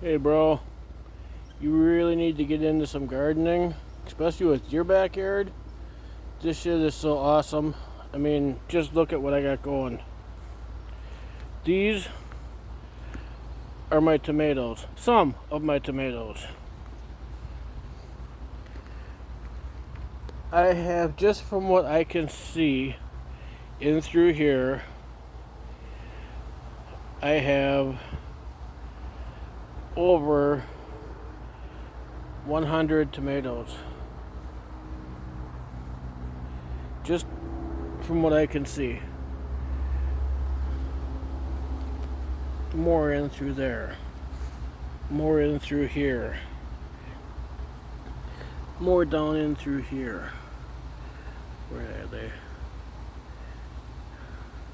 Hey bro, you really need to get into some gardening, especially with your backyard. This shit is so awesome. I mean, just look at what I got going. These are my tomatoes. Some of my tomatoes. I have, just from what I can see in through here, I have over 100 tomatoes. Just from what I can see. More in through there. More in through here. More down in through here. Where are they?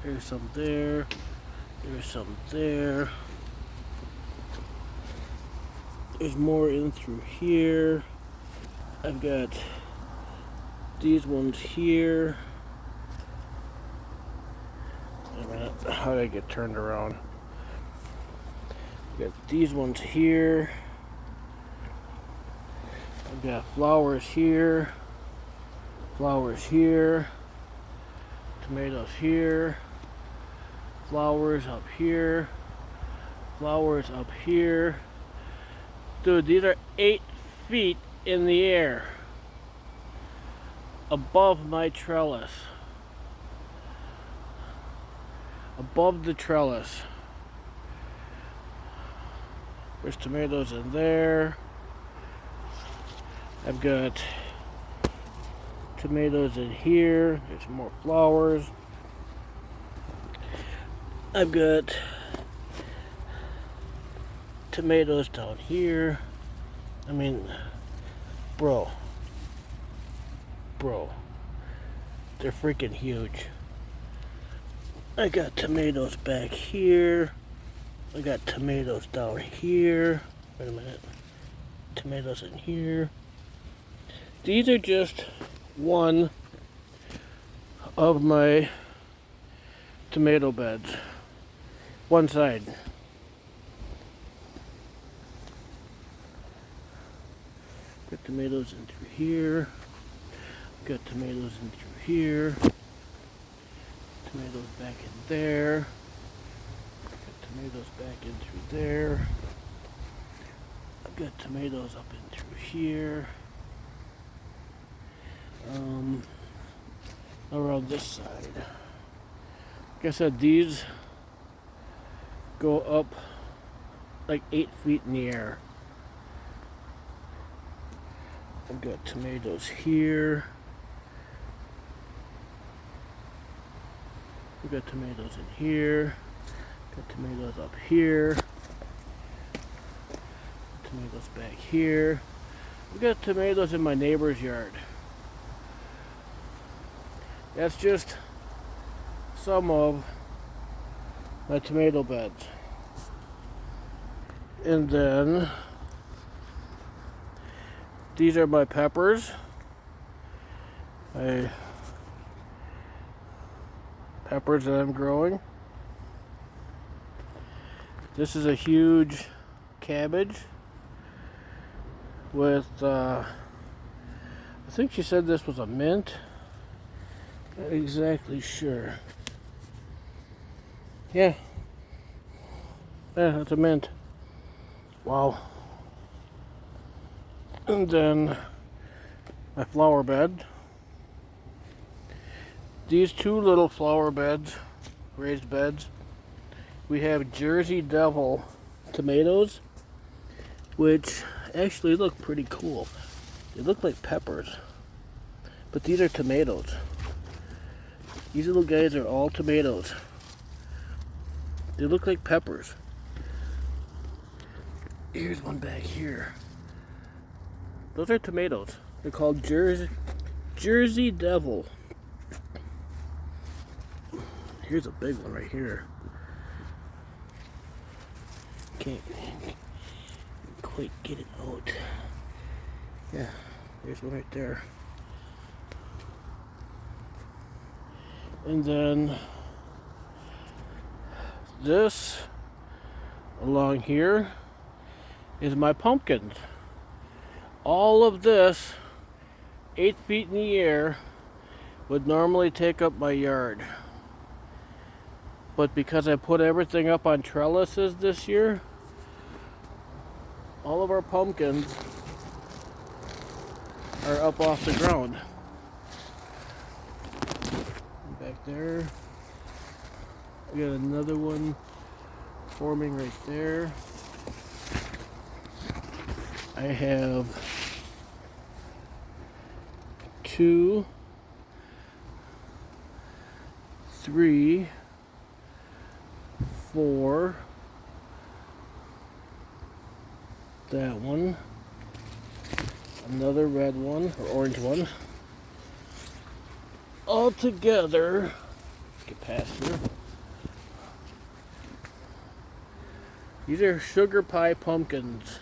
There's some there. There's some there. There's more in through here. I've got these ones here. Wait a minute, how did I get turned around? I've got these ones here. I've got flowers here. Flowers here. Tomatoes here. Flowers up here. Flowers up here. Dude, these are 8 feet in the air above my trellis. Above the trellis. There's tomatoes in there. I've got tomatoes in here. There's more flowers. I've got tomatoes down here. I mean, bro, they're freaking huge. I got tomatoes back here. I got tomatoes down here. Wait a minute. Tomatoes in here. These are just one of my tomato beds. One side. Got tomatoes in through here. Got tomatoes in through here. Tomatoes back in there. Got tomatoes back in through there. I've got tomatoes up in through here. Around this side. Like I said, these go up like 8 feet in the air. I've got tomatoes here. We've got tomatoes in here. Got tomatoes up here. Tomatoes back here. We've got tomatoes in my neighbor's yard. That's just some of my tomato beds. And then these are my peppers. Peppers that I'm growing. This is a huge cabbage with, I think she said this was a mint. Not exactly sure. Yeah, that's a mint. Wow. And then my flower bed. These two little flower beds, raised beds, we have Jersey Devil tomatoes, which actually look pretty cool. They look like peppers, but these are tomatoes. These little guys are all tomatoes. They look like peppers. Here's one back here. Those are tomatoes. They're called Jersey Devil. Here's a big one right here. Can't quite get it out. Yeah, there's one right there. And then this along here is my pumpkins. All of this, 8 feet in the air, would normally take up my yard. But because I put everything up on trellises this year, all of our pumpkins are up off the ground. Back there, we got another one forming right there. I have 2, 3, 4, that one, another red one or orange one, all together. Get past here. These are sugar pie pumpkins,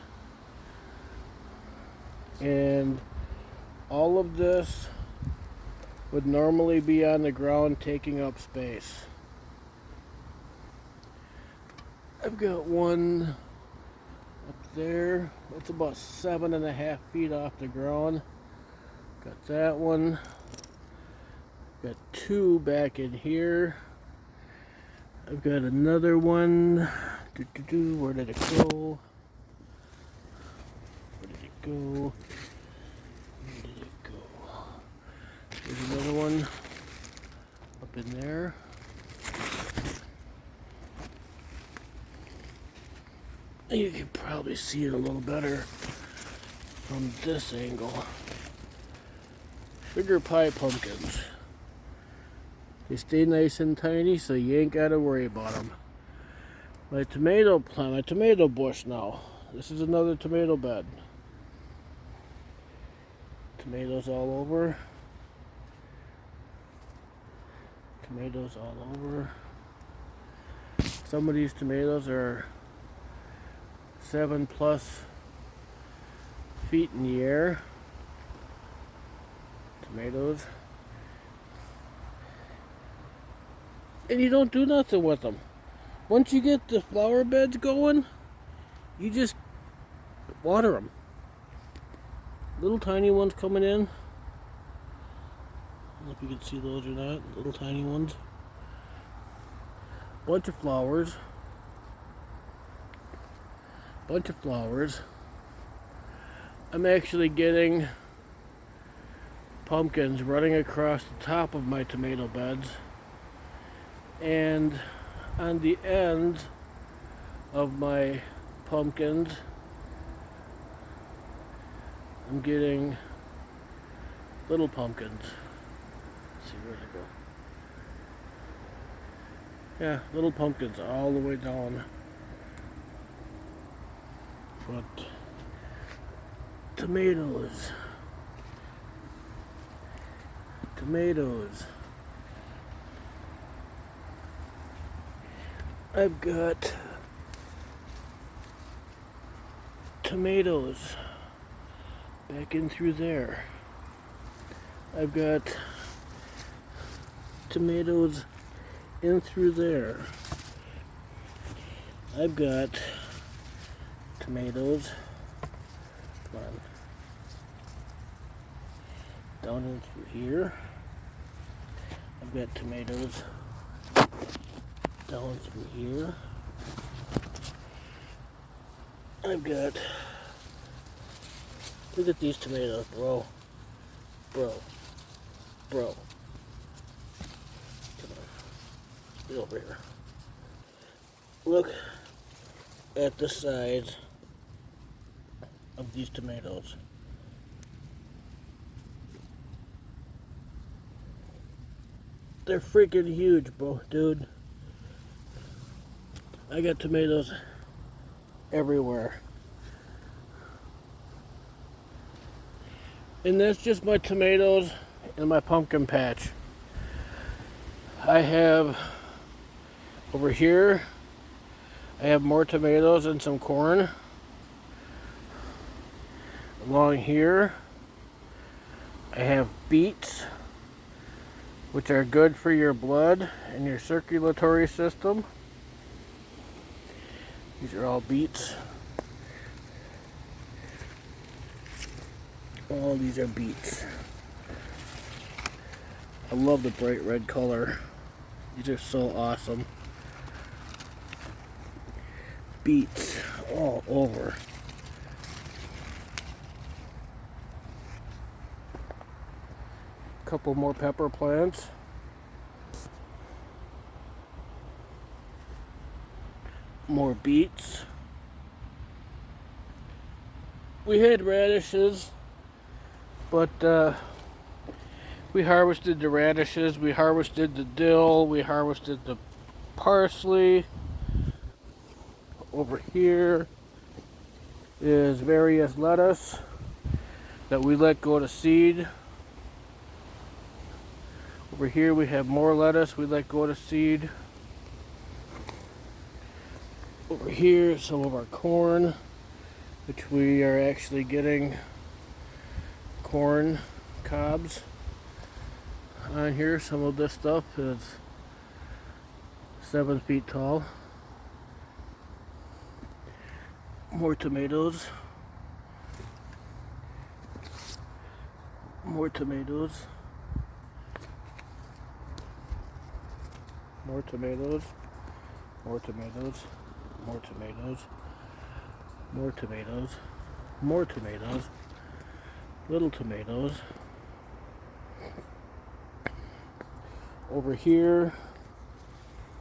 and all of this would normally be on the ground taking up space. I've got one up there. It's about 7.5 feet off the ground. Got that one. Got 2 back in here. I've got another one. Where did it go? Where did it go? Where did it go? There's another one up in there. You can probably see it a little better from this angle. Sugar pie pumpkins. They stay nice and tiny, so you ain't got to worry about them. My tomato plant, my tomato bush now. This is another tomato bed. Tomatoes all over. Tomatoes all over. Some of these tomatoes are 7+ feet in the air. Tomatoes. And you don't do nothing with them. Once you get the flower beds going, you just water them. Little tiny ones coming in. I don't know if you can see those or not. Little tiny ones. Bunch of flowers. Bunch of flowers. I'm actually getting pumpkins running across the top of my tomato beds. And on the end of my pumpkins, I'm getting little pumpkins. Let's see where they go. Yeah, little pumpkins all the way down. But tomatoes. I've got tomatoes back in through there. I've got tomatoes in through there. I've got tomatoes, come on, down in through here. I've got tomatoes down through here. I've got, look at these tomatoes, bro. Come on, get over here. Look at the size of these tomatoes. They're freaking huge, bro, dude. I got tomatoes everywhere. And that's just my tomatoes and my pumpkin patch. I have over here, I have more tomatoes and some corn. Along here, I have beets, which are good for your blood and your circulatory system. These are all beets. All these are beets. I love the bright red color. These are so awesome. Beets all over. Couple more pepper plants. More beets. We had radishes, but we harvested the radishes, we harvested the dill, we harvested the parsley. Over here is various lettuce that we let go to seed. Over here we have more lettuce we let go to seed. Over here some of our corn, which we are actually getting corn cobs on here. Some of this stuff is 7 feet tall. More tomatoes. More tomatoes. More tomatoes. More tomatoes. More tomatoes. More tomatoes. More tomatoes. Little tomatoes. Over here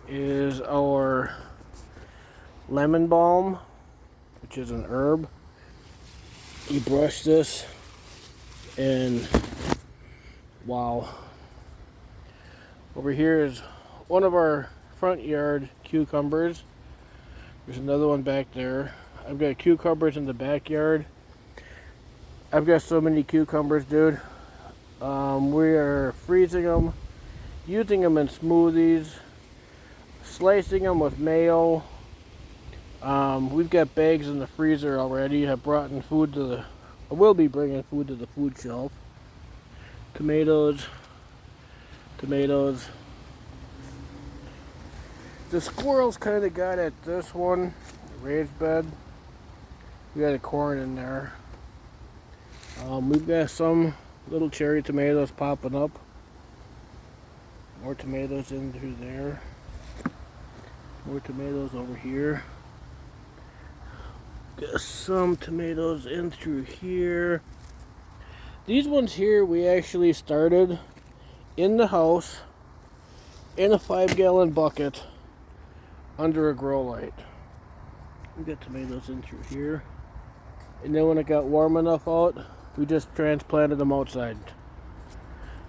is our lemon balm, which is an herb. You brush this and wow. Over here is one of our front yard cucumbers. There's another one back there. I've got cucumbers in the backyard. I've got so many cucumbers, dude. We are freezing them, using them in smoothies, slicing them with mayo. We've got bags in the freezer already. I will be bringing food to the food shelf. Tomatoes. Tomatoes. The squirrels kind of got at this one, raised bed. We got a corn in there. We've got some little cherry tomatoes popping up. More tomatoes in through there. More tomatoes over here. Got some tomatoes in through here. These ones here we actually started in the house in a 5-gallon bucket under a grow light. We got tomatoes in through here. And then when it got warm enough out, we just transplanted them outside.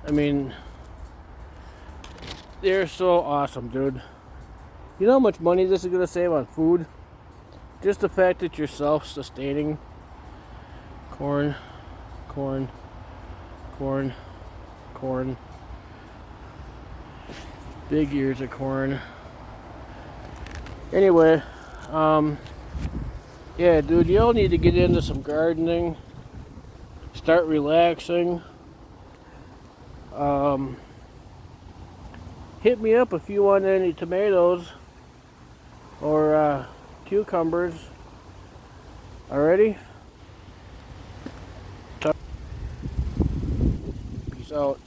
I mean, they're so awesome, dude. You know how much money this is going to save on food? Just the fact that you're self-sustaining. Corn, corn, corn, corn. Big ears of corn. Anyway, yeah, dude, you all need to get into some gardening. Start relaxing. Hit me up if you want any tomatoes or cucumbers. Alrighty? Peace out.